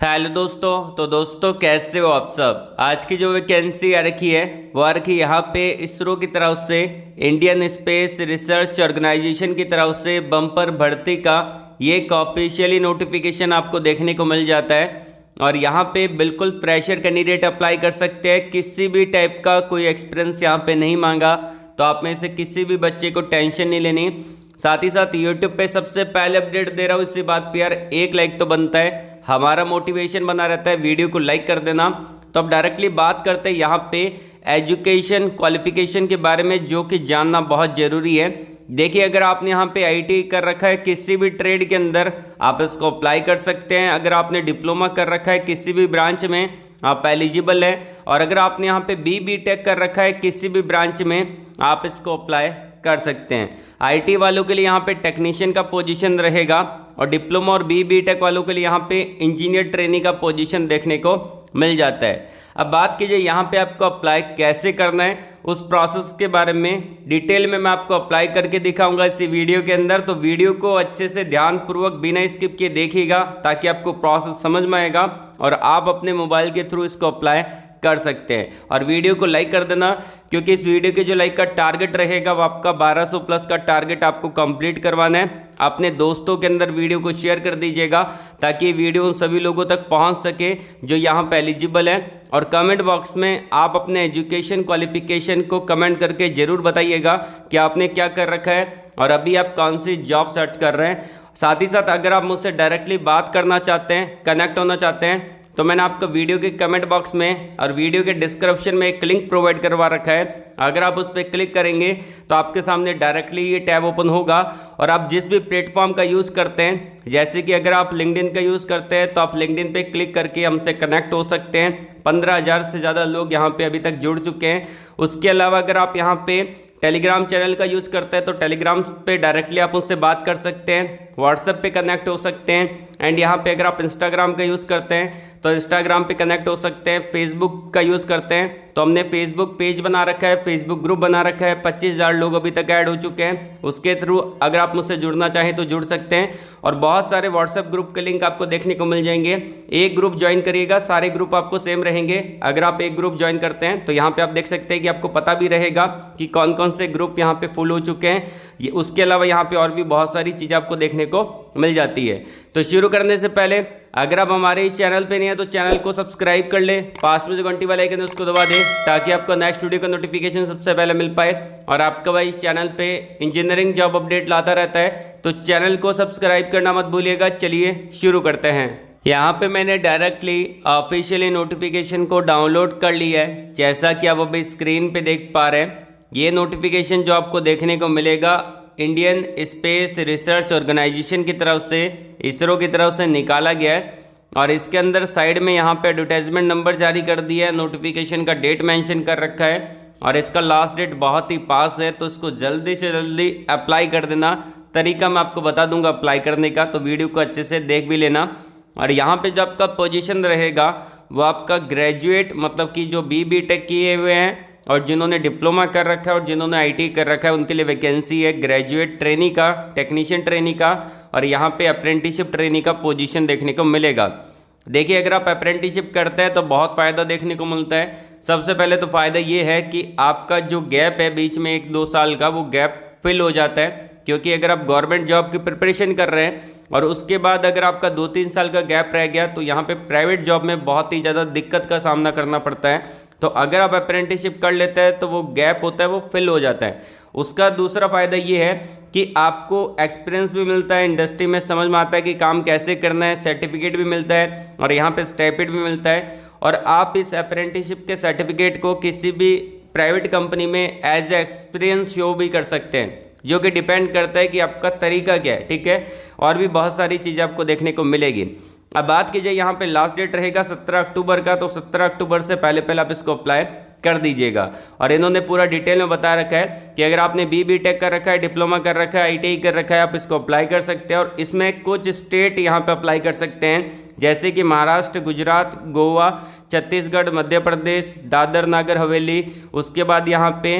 Hello दोस्तों। तो दोस्तों कैसे हो आप सब। आज की जो वैकेंसी आ रखी है वो आ रखी यहाँ पे इसरो की तरफ से इंडियन स्पेस रिसर्च ऑर्गेनाइजेशन की तरफ से बम्पर भर्ती का ये एक ऑफिशियली नोटिफिकेशन आपको देखने को मिल जाता है। और यहाँ पे बिल्कुल फ्रेशर कैंडिडेट अप्लाई कर सकते हैं। किसी भी टाइप का कोई एक्सपीरियंस यहाँ पे नहीं मांगा, तो आप में से किसी भी बच्चे को टेंशन नहीं लेनी। साथ ही साथ यूट्यूब पे सबसे पहले अपडेट दे रहा हूँ, इसी बात पे यार एक लाइक तो बनता है, हमारा मोटिवेशन बना रहता है। वीडियो को लाइक कर देना। तो अब डायरेक्टली बात करते हैं यहाँ पे एजुकेशन क्वालिफिकेशन के बारे में, जो कि जानना बहुत ज़रूरी है। देखिए, अगर आपने यहाँ पे आईटी कर रखा है किसी भी ट्रेड के अंदर, आप इसको अप्लाई कर सकते हैं। अगर आपने डिप्लोमा कर रखा है किसी भी ब्रांच में, आप एलिजिबल हैं। और अगर आपने यहाँ पे बी.टेक कर रखा है किसी भी ब्रांच में, आप इसको अप्लाई कर सकते हैं। आईटी वालों के लिए यहाँ पे टेक्नीशियन का पोजीशन रहेगा, और डिप्लोमा और बी.टेक वालों के लिए यहाँ पे इंजीनियर ट्रेनिंग का पोजीशन देखने को मिल जाता है। अब बात कीजिए यहाँ पे आपको अप्लाई कैसे करना है, उस प्रोसेस के बारे में डिटेल में मैं आपको अप्लाई करके दिखाऊंगा इसी वीडियो के अंदर। तो वीडियो को अच्छे से ध्यानपूर्वक बिना स्किप किए देखिएगा, ताकि आपको प्रोसेस समझ में आएगा और आप अपने मोबाइल के थ्रू इसको अप्लाई कर सकते हैं। और वीडियो को लाइक कर देना, क्योंकि इस वीडियो के जो लाइक का टारगेट रहेगा वो आपका 1200 प्लस का टारगेट आपको कंप्लीट करवाना है। अपने दोस्तों के अंदर वीडियो को शेयर कर दीजिएगा, ताकि ये वीडियो उन सभी लोगों तक पहुंच सके जो यहाँ पे एलिजिबल हैं। और कमेंट बॉक्स में आप अपने एजुकेशन क्वालिफिकेशन को कमेंट करके ज़रूर बताइएगा कि आपने क्या कर रखा है और अभी आप कौन सी जॉब सर्च कर रहे हैं। साथ ही साथ अगर आप मुझसे डायरेक्टली बात करना चाहते हैं, कनेक्ट होना चाहते हैं, तो मैंने आपको वीडियो के कमेंट बॉक्स में और वीडियो के डिस्क्रिप्शन में एक लिंक प्रोवाइड करवा रखा है। अगर आप उस पर क्लिक करेंगे तो आपके सामने डायरेक्टली ये टैब ओपन होगा। और आप जिस भी प्लेटफॉर्म का यूज़ करते हैं, जैसे कि अगर आप लिंक्डइन का यूज़ करते हैं तो आप लिंक्डइन पे क्लिक करके हमसे कनेक्ट हो सकते हैं। 15,000 से ज़्यादा लोग यहाँ पे अभी तक जुड़ चुके हैं। उसके अलावा अगर आप यहाँ पे टेलीग्राम चैनल का यूज़ करते हैं तो टेलीग्राम पे डायरेक्टली आप उनसे बात कर सकते हैं, व्हाट्सएप पे कनेक्ट हो सकते हैं। एंड यहाँ पे अगर आप इंस्टाग्राम का यूज़ करते हैं तो इंस्टाग्राम पे कनेक्ट हो सकते हैं। फेसबुक का यूज़ करते हैं तो हमने फेसबुक पेज बना रखा है, फेसबुक ग्रुप बना रखा है। 25,000 लोग अभी तक ऐड हो चुके हैं। उसके थ्रू अगर आप मुझसे जुड़ना चाहें तो जुड़ सकते हैं। और बहुत सारे व्हाट्सएप ग्रुप के लिंक आपको देखने को मिल जाएंगे। एक ग्रुप ज्वाइन करिएगा, सारे ग्रुप आपको सेम रहेंगे। अगर आप एक ग्रुप ज्वाइन करते हैं तो यहाँ पे आप देख सकते हैं कि आपको पता भी रहेगा कि कौन कौन से ग्रुप यहाँ पे फुल हो चुके हैं। उसके अलावा यहाँ पे और भी बहुत सारी चीज़ें आपको देखने को मिल जाती है। तो शुरू करने से पहले अगर आप हमारे इस चैनल पे नहीं है तो चैनल को सब्सक्राइब कर ले, पास में जो घंटी वाला आइकन है उसको दबा दे, ताकि आपको नेक्स्ट वीडियो का नोटिफिकेशन सबसे पहले मिल पाए। और आपका भाई इस चैनल पे इंजीनियरिंग जॉब अपडेट लाता रहता है, तो चैनल को सब्सक्राइब करना मत भूलिएगा। चलिए शुरू करते हैं। यहाँ पे मैंने डायरेक्टली ऑफिशियली नोटिफिकेशन को डाउनलोड कर लिया है, जैसा कि आप अभी स्क्रीन पे देख पा रहे हैं। ये नोटिफिकेशन जो आपको देखने को मिलेगा इंडियन स्पेस रिसर्च ऑर्गेनाइजेशन की तरफ से, इसरो की तरफ से निकाला गया है। और इसके अंदर साइड में यहाँ पे एडवर्टाइजमेंट नंबर जारी कर दिया है, नोटिफिकेशन का डेट मेंशन कर रखा है, और इसका लास्ट डेट बहुत ही पास है। तो इसको जल्दी से जल्दी अप्लाई कर देना। तरीका मैं आपको बता दूंगा अप्लाई करने का, तो वीडियो को अच्छे से देख भी लेना। और यहाँ पे जो आपका पोजीशन रहेगा वो आपका ग्रेजुएट, मतलब कि जो बी.टेक किए हुए हैं और जिन्होंने डिप्लोमा कर रखा है और जिन्होंने आईटी कर रखा है, उनके लिए वैकेंसी है ग्रेजुएट ट्रेनी का, टेक्नीशियन ट्रेनी का, और यहाँ पे अप्रेंटिसशिप ट्रेनी का पोजीशन देखने को मिलेगा। देखिए, अगर आप अप्रेंटिसशिप करते हैं तो बहुत फ़ायदा देखने को मिलता है। सबसे पहले तो फ़ायदा ये है कि आपका जो गैप है बीच में 1-2 साल का, वो गैप फिल हो जाता है। क्योंकि अगर आप गवर्नमेंट जॉब की प्रिपरेशन कर रहे हैं और उसके बाद अगर आपका 2-3 साल का गैप रह गया, तो यहाँ पे प्राइवेट जॉब में बहुत ही ज़्यादा दिक्कत का सामना करना पड़ता है। तो अगर आप अप्रेंटिसशिप कर लेते हैं तो वो गैप होता है वो फिल हो जाता है। उसका दूसरा फ़ायदा ये है कि आपको एक्सपीरियंस भी मिलता है, इंडस्ट्री में समझ में आता है कि काम कैसे करना है, सर्टिफिकेट भी मिलता है और यहाँ पे स्टाइपेंड भी मिलता है। और आप इस अप्रेंटिसशिप के सर्टिफिकेट को किसी भी प्राइवेट कंपनी में एज ए एक्सपीरियंस शो भी कर सकते हैं, जो कि डिपेंड करता है कि आपका तरीका क्या है। ठीक है, और भी बहुत सारी चीज़ें आपको देखने को मिलेगी। अब बात कीजिए, यहाँ पे लास्ट डेट रहेगा 17 अक्टूबर का, तो 17 अक्टूबर से पहले आप इसको अप्लाई कर दीजिएगा। और इन्होंने पूरा डिटेल में बता रखा है कि अगर आपने बी.टेक कर रखा है, डिप्लोमा कर रखा है, आईटीआई कर रखा है, आप इसको अप्लाई कर सकते हैं। और इसमें कुछ स्टेट यहाँ पे अप्लाई कर सकते हैं, जैसे कि महाराष्ट्र, गुजरात, गोवा, छत्तीसगढ़, मध्य प्रदेश, दादर नागर हवेली, उसके बाद यहाँ पे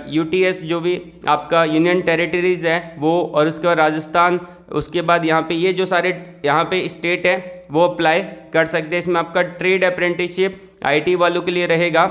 यूटीएस जो भी आपका यूनियन टेरिटरीज़ है वो, और उसके बाद राजस्थान, उसके बाद यहाँ पे ये जो सारे यहाँ पे स्टेट है वो अप्लाई कर सकते हैं। इसमें आपका ट्रेड अप्रेंटिसशिप IT वालों के लिए रहेगा।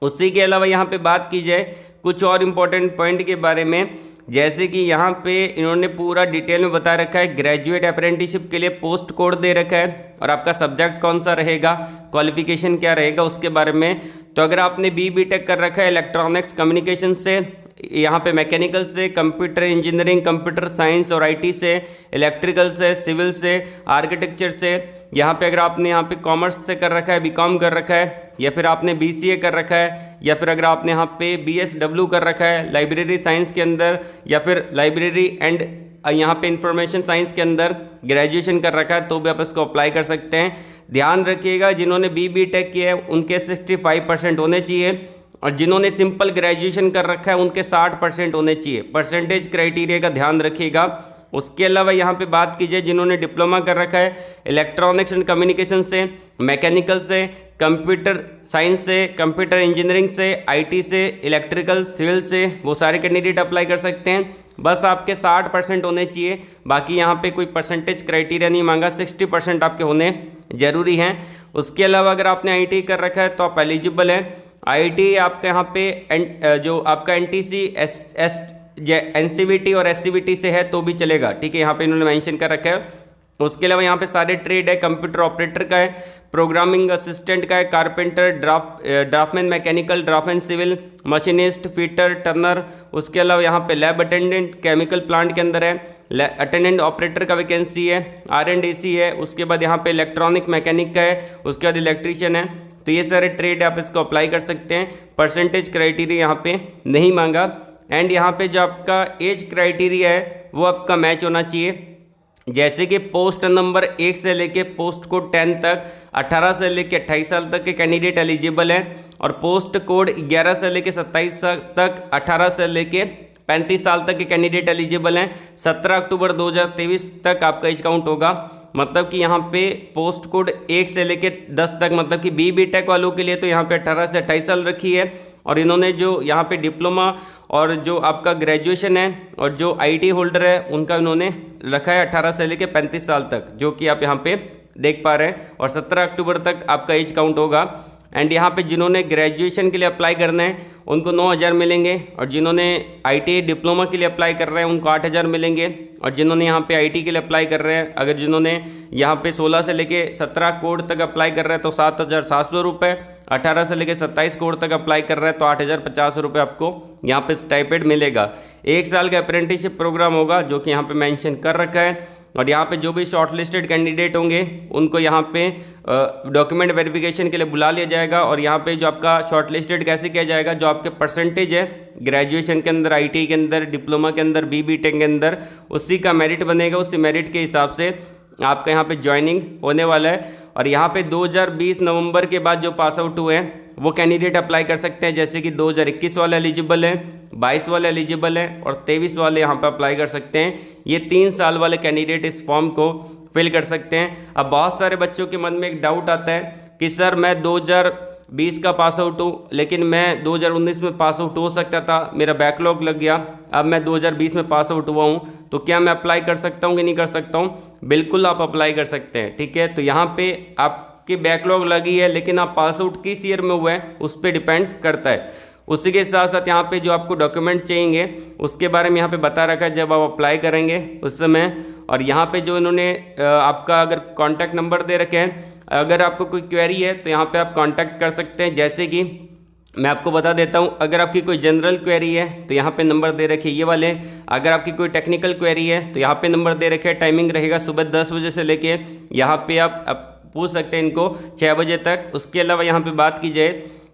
उसी के अलावा यहाँ पे बात की जाए कुछ और इम्पोर्टेंट पॉइंट के बारे में, जैसे कि यहाँ पे इन्होंने पूरा डिटेल में बता रखा है। ग्रेजुएट अप्रेंटिसशिप के लिए पोस्ट कोड दे रखा है और आपका सब्जेक्ट कौन सा रहेगा, क्वालिफिकेशन क्या रहेगा उसके बारे में। तो अगर आपने BTech कर रखा है इलेक्ट्रॉनिक्स कम्युनिकेशन से, यहाँ पे मैकेनिकल से, कंप्यूटर इंजीनियरिंग, कंप्यूटर साइंस और IT से, इलेक्ट्रिकल से, सिविल से, आर्किटेक्चर से, यहाँ पे अगर आपने यहाँ पे कॉमर्स से कर रखा है, BCom कर रखा है, या फिर आपने BCA कर रखा है, या फिर अगर आपने यहाँ पे BSW कर रखा है लाइब्रेरी साइंस के अंदर, या फिर लाइब्रेरी एंड यहाँ पे इंफॉर्मेशन साइंस के अंदर ग्रेजुएशन कर रखा है, तो भी आप इसको अप्लाई कर सकते हैं। ध्यान रखिएगा जिन्होंने BTech किया है उनके 65% होने चाहिए, और जिन्होंने सिंपल ग्रेजुएशन कर रखा है उनके 60% होने चाहिए। परसेंटेज क्राइटेरिया का ध्यान रखिएगा। उसके अलावा यहाँ पे बात कीजिए जिन्होंने डिप्लोमा कर रखा है इलेक्ट्रॉनिक्स एंड कम्युनिकेशन से, मैकेनिकल से, कंप्यूटर साइंस से, कंप्यूटर इंजीनियरिंग से, IT से, इलेक्ट्रिकल, सिविल से, वो सारे कैंडिडेट अप्लाई कर सकते हैं। बस आपके 60% होने चाहिए, बाकी यहाँ पे कोई परसेंटेज क्राइटेरिया नहीं मांगा, 60% आपके होने ज़रूरी हैं। उसके अलावा अगर आपने IT कर रखा है तो आप एलिजिबल हैं। IT आपका यहाँ पे जो आपका NTC NCVT और SCVT से है तो भी चलेगा, ठीक है, यहाँ पे इन्होंने मेंशन कर रखा है। उसके अलावा यहाँ पे सारे ट्रेड है, कंप्यूटर ऑपरेटर का है, प्रोग्रामिंग असिस्टेंट का है, carpenter, draftsman mechanical, draftsman civil, machinist, fitter, turner. उसके अलावा यहाँ पे लैब अटेंडेंट केमिकल प्लांट के अंदर है, अटेंडेंट ऑपरेटर का वैकेंसी है, R&DC है। उसके बाद यहाँ पे इलेक्ट्रॉनिक मैकेनिक का है, उसके बाद इलेक्ट्रीशियन है। तो ये सारे ट्रेड आप इसको अप्लाई कर सकते हैं। परसेंटेज क्राइटेरिया यहाँ पे नहीं मांगा। एंड यहाँ पे जो आपका एज क्राइटेरिया है वो आपका मैच होना चाहिए। जैसे कि पोस्ट नंबर 1 से लेके पोस्ट कोड 10 तक 18 से लेके 28 साल तक के कैंडिडेट एलिजिबल हैं, और पोस्ट कोड 11 से लेके 27 साल तक 18 से लेके 35 साल तक के कैंडिडेट एलिजिबल हैं। 17 अक्टूबर 2023 तक आपका एज काउंट होगा। मतलब कि यहाँ पे पोस्ट कोड 1 से लेके 10 तक, मतलब कि BTech वालों के लिए तो यहाँ पे 18 से 28 साल रखी है, और इन्होंने जो यहाँ पे डिप्लोमा और जो आपका ग्रेजुएशन है और जो IT होल्डर है उनका इन्होंने रखा है 18 से लेके 35 साल तक, जो कि आप यहाँ पे देख पा रहे हैं। और 17 अक्टूबर तक आपका एज काउंट होगा। एंड यहाँ पे जिन्होंने ग्रेजुएशन के लिए अप्लाई करना है उनको 9,000 मिलेंगे, और जिन्होंने IT डिप्लोमा के लिए अप्लाई कर रहे हैं उनको 8,000 मिलेंगे, और जिन्होंने यहाँ पे IT के लिए अप्लाई कर रहे हैं, अगर जिन्होंने यहाँ पे 16 से लेके 17 कोड तक अप्लाई कर रहे हैं तो 7,700 रुपये, 18 से लेके 27 कोड तक अप्लाई कर रहे हैं तो 8,050 रुपये आपको यहाँ पे स्टाइपेंड मिलेगा। 1 साल का अप्रेंटिसशिप प्रोग्राम होगा जो कि यहाँ पे मेंशन कर रखा है। और यहाँ पे जो भी शॉर्टलिस्टेड कैंडिडेट होंगे उनको यहाँ पे डॉक्यूमेंट वेरिफिकेशन के लिए बुला लिया जाएगा। और यहाँ पे जो आपका शॉर्टलिस्टेड कैसे किया जाएगा, जो आपके परसेंटेज है ग्रेजुएशन के अंदर, IT के अंदर, डिप्लोमा के अंदर, BTech के अंदर, उसी का मेरिट बनेगा। उसी मेरिट के हिसाब से आपका यहाँ पे ज्वाइनिंग होने वाला है। और यहाँ पे 2020 नवंबर के बाद जो पास आउट हुए हैं वो कैंडिडेट अप्लाई कर सकते हैं। जैसे कि 2021 वाले एलिजिबल हैं, 22 वाले एलिजिबल हैं, और 23 वाले यहाँ पे अप्लाई कर सकते हैं। ये 3 साल वाले कैंडिडेट इस फॉर्म को फिल कर सकते हैं। अब बहुत सारे बच्चों के मन में एक डाउट आता है कि सर मैं 2020 का पास आउट हूँ, लेकिन मैं 2019 में पास आउट हो सकता था, मेरा बैकलॉग लग गया, अब मैं 2020 में पास आउट हुआ हूँ, तो क्या मैं अप्लाई कर सकता हूँ कि नहीं कर सकता हूँ? बिल्कुल आप अप्लाई कर सकते हैं, ठीक है। तो यहाँ पे आपकी बैकलॉग लगी है, लेकिन आप पास आउट किस ईयर में हुए हैं उस पर डिपेंड करता है। उसी के साथ साथ यहाँ पे जो आपको डॉक्यूमेंट चाहिए उसके बारे में यहाँ पे बता रखा है जब आप अप्लाई करेंगे उस समय। और यहाँ पे जो इन्होंने आपका अगर कॉन्टैक्ट नंबर दे रखे हैं, अगर आपको कोई क्वेरी है तो यहाँ पे आप कांटेक्ट कर सकते हैं। जैसे कि मैं आपको बता देता हूँ, अगर आपकी कोई जनरल क्वेरी है तो यहाँ पे नंबर दे रखे ये वाले। अगर आपकी कोई टेक्निकल क्वेरी है तो यहाँ पे नंबर दे रखे, टाइमिंग रहेगा सुबह 10 बजे से लेके यहाँ पे आप पूछ सकते हैं इनको 6 बजे तक। उसके अलावा यहाँ पे बात की जाए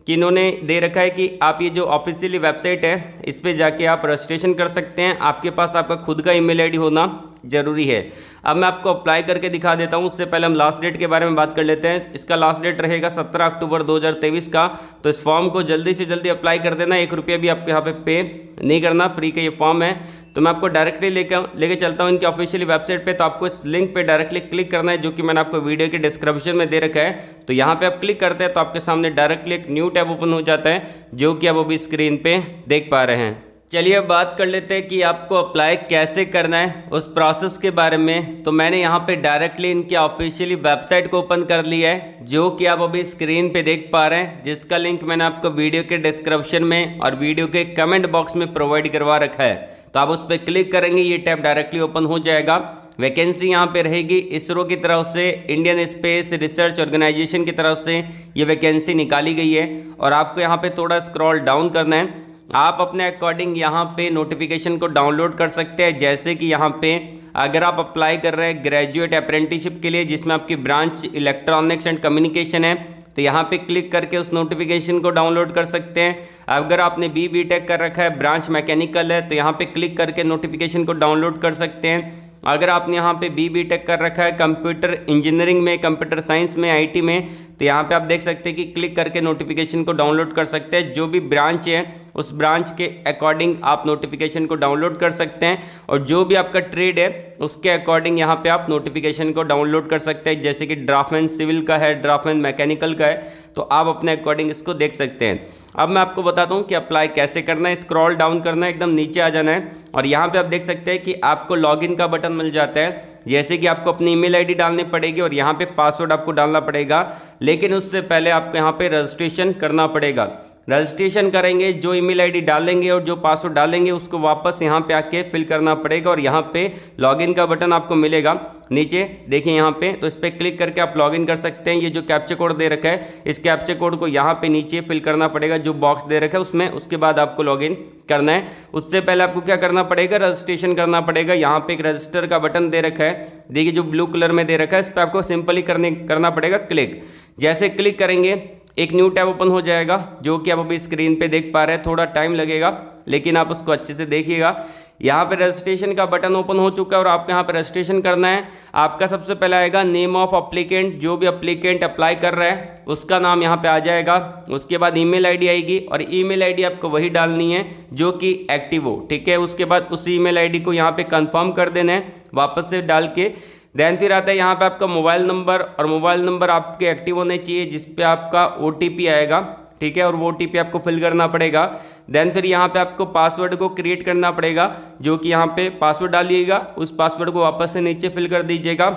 कि इन्होंने दे रखा है कि आप ये जो ऑफिशियली वेबसाइट है इस पे जाके आप रजिस्ट्रेशन कर सकते हैं। आपके पास आपका खुद का ईमेल आईडी होना ज़रूरी है। अब मैं आपको अप्लाई करके दिखा देता हूँ। उससे पहले हम लास्ट डेट के बारे में बात कर लेते हैं। इसका लास्ट डेट रहेगा 17 अक्टूबर 2023 का। तो इस फॉर्म को जल्दी से जल्दी अप्लाई कर देना, 1 रुपया भी आपको यहाँ पे नहीं करना, फ्री का ये फॉर्म है। तो मैं आपको डायरेक्टली लेके चलता हूँ इनकी ऑफिशियली वेबसाइट पे। तो आपको इस लिंक पे डायरेक्टली क्लिक करना है जो कि मैंने आपको वीडियो के डिस्क्रिप्शन में दे रखा है। तो यहाँ पे आप क्लिक करते हैं तो आपके सामने डायरेक्टली एक न्यू टैब ओपन हो जाता है जो कि आप अभी स्क्रीन पे देख पा रहे हैं। चलिए अब बात कर लेते हैं कि आपको अप्लाई कैसे करना है उस प्रोसेस के बारे में। तो मैंने यहाँ पे डायरेक्टली इनकी ऑफिशियली वेबसाइट को ओपन कर लिया है, जो कि आप अभी स्क्रीन पे देख पा रहे हैं, जिसका लिंक मैंने आपको वीडियो के डिस्क्रिप्शन में और वीडियो के कमेंट बॉक्स में प्रोवाइड करवा रखा है। तो आप उस पर क्लिक करेंगे, ये टैब डायरेक्टली ओपन हो जाएगा। वैकेंसी यहाँ पे रहेगी इसरो की तरफ से, इंडियन स्पेस रिसर्च ऑर्गेनाइजेशन की तरफ से ये वैकेंसी निकाली गई है। और आपको यहाँ पे थोड़ा स्क्रॉल डाउन करना है, आप अपने अकॉर्डिंग यहाँ पे नोटिफिकेशन को डाउनलोड कर सकते हैं। जैसे कि यहाँ पे अगर आप अप्लाई कर रहे हैं ग्रेजुएट अप्रेंटिसशिप के लिए, जिसमें आपकी ब्रांच इलेक्ट्रॉनिक्स एंड कम्युनिकेशन है, तो यहाँ पे क्लिक करके उस नोटिफिकेशन को डाउनलोड कर सकते हैं। अगर आपने बी.टेक कर रखा है, ब्रांच मैकेनिकल है, तो यहाँ पे क्लिक करके नोटिफिकेशन को डाउनलोड कर सकते हैं। अगर आपने यहाँ पे बी.टेक कर रखा है कंप्यूटर इंजीनियरिंग में, कंप्यूटर साइंस में, आईटी में, तो यहाँ पे आप देख सकते हैं कि क्लिक करके नोटिफिकेशन को डाउनलोड कर सकते हैं। जो भी ब्रांच है उस ब्रांच के अकॉर्डिंग आप नोटिफिकेशन को डाउनलोड कर सकते हैं, और जो भी आपका ट्रेड है उसके अकॉर्डिंग यहाँ पे आप नोटिफिकेशन को डाउनलोड कर सकते हैं। जैसे कि ड्राफ्टमैन सिविल का है, ड्राफ्टमैन मैकेनिकल का है, तो आप अपने अकॉर्डिंग इसको देख सकते हैं। अब मैं आपको बताता हूँ कि अप्लाई कैसे करना है। स्क्रॉल डाउन करना है, एकदम नीचे आ जाना है, और यहाँ पे आप देख सकते हैं कि आपको लॉगिन का बटन मिल जाता है। जैसे कि आपको अपनी ईमेल आईडी डालनी पड़ेगी और यहाँ पे पासवर्ड आपको डालना पड़ेगा, लेकिन उससे पहले आपको यहाँ पे रजिस्ट्रेशन करना पड़ेगा। रजिस्ट्रेशन करेंगे, जो ईमेल आईडी डालेंगे और जो पासवर्ड डालेंगे उसको वापस यहाँ पे आके फिल करना पड़ेगा, और यहाँ पे लॉगिन का बटन आपको मिलेगा नीचे, देखिए यहाँ पे, तो इस पर क्लिक करके आप लॉगिन कर सकते हैं। ये जो कैप्चा कोड दे रखा है, इस कैप्चा कोड को यहाँ पे नीचे फिल करना पड़ेगा, जो बॉक्स दे रखा है उसमें, उसके बाद आपको लॉगिन करना है। उससे पहले आपको क्या करना पड़ेगा, रजिस्ट्रेशन करना पड़ेगा। यहाँ पे एक रजिस्टर का बटन दे रखा है, देखिए जो ब्लू कलर में दे रखा है, इस पर आपको सिंपली करना पड़ेगा क्लिक। जैसे क्लिक करेंगे एक न्यू टैब ओपन हो जाएगा, जो कि आप अभी स्क्रीन पे देख पा रहे हैं। थोड़ा टाइम लगेगा, लेकिन आप उसको अच्छे से देखिएगा। यहाँ पे रजिस्ट्रेशन का बटन ओपन हो चुका है और आपको यहाँ पे रजिस्ट्रेशन करना है। आपका सबसे पहले आएगा नेम ऑफ अप्लीकेंट, जो भी अप्लीकेंट अप्लाई कर रहा है उसका नाम यहाँ पे आ जाएगा। उसके बाद ईमेल आईडी आएगी, और ईमेल आईडी आपको वही डालनी है जो कि एक्टिव हो, ठीक है। उसके बाद उस ईमेल आईडी को यहाँ पे कंफर्म कर देना है वापस से डाल के। देन फिर आता है यहाँ पे आपका मोबाइल नंबर, और मोबाइल नंबर आपके एक्टिव होने चाहिए, जिस पे आपका OTP आएगा, ठीक है, और वो OTP आपको फिल करना पड़ेगा। देन फिर यहाँ पे आपको पासवर्ड को क्रिएट करना पड़ेगा, जो कि यहाँ पे पासवर्ड डालिएगा, उस पासवर्ड को वापस से नीचे फिल कर दीजिएगा।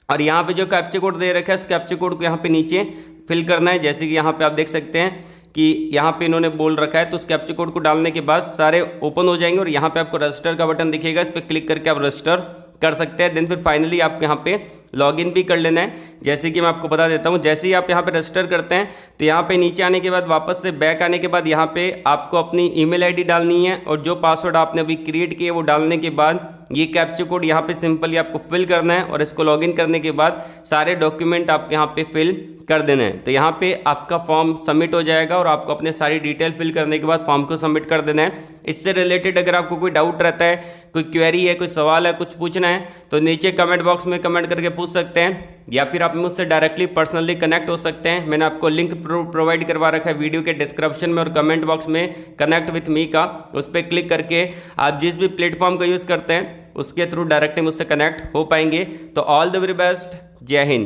और यहाँ पे जो कैप्चा कोड दे रखा है, उस कैप्चा कोड को यहाँ पे नीचे फिल करना है। जैसे कि यहाँ पे आप देख सकते हैं कि यहाँ पे इन्होंने बोल रखा है, तो उस कैप्चा कोड को डालने के बाद सारे ओपन हो जाएंगे, और यहाँ पे आपको रजिस्टर का बटन दिखेगा, इस पर क्लिक करके आप रजिस्टर कर सकते हैं। देन फिर फाइनली आपको यहाँ पे लॉगिन भी कर लेना है। जैसे कि मैं आपको बता देता हूँ, जैसे ही आप यहाँ पे रजिस्टर करते हैं, तो यहाँ पे नीचे आने के बाद वापस से बैक आने के बाद यहाँ पे आपको अपनी ईमेल आईडी डालनी है, और जो पासवर्ड आपने अभी क्रिएट किए वो डालने के बाद ये कैप्चा कोड यहाँ पे सिंपली आपको फिल करना है, और इसको लॉगिन करने के बाद सारे डॉक्यूमेंट आपके यहाँ पे फिल कर देना है। तो यहाँ पे आपका फॉर्म सबमिट हो जाएगा, और आपको अपने सारी डिटेल फिल करने के बाद फॉर्म को सबमिट कर देना है। इससे रिलेटेड अगर आपको कोई डाउट रहता है, कोई क्वेरी है, कोई सवाल है, कुछ पूछना है, तो नीचे कमेंट बॉक्स में कमेंट करके पूछ सकते हैं, या फिर आप मुझसे डायरेक्टली पर्सनली कनेक्ट हो सकते हैं। मैंने आपको लिंक प्रोवाइड करवा रखा है वीडियो के डिस्क्रिप्शन में और कमेंट बॉक्स में, कनेक्ट विथ मी का, उस पर क्लिक करके आप जिस भी प्लेटफॉर्म का यूज़ करते हैं उसके थ्रू डायरेक्टली मुझसे कनेक्ट हो पाएंगे। तो ऑल द वेरी बेस्ट, जय हिंद।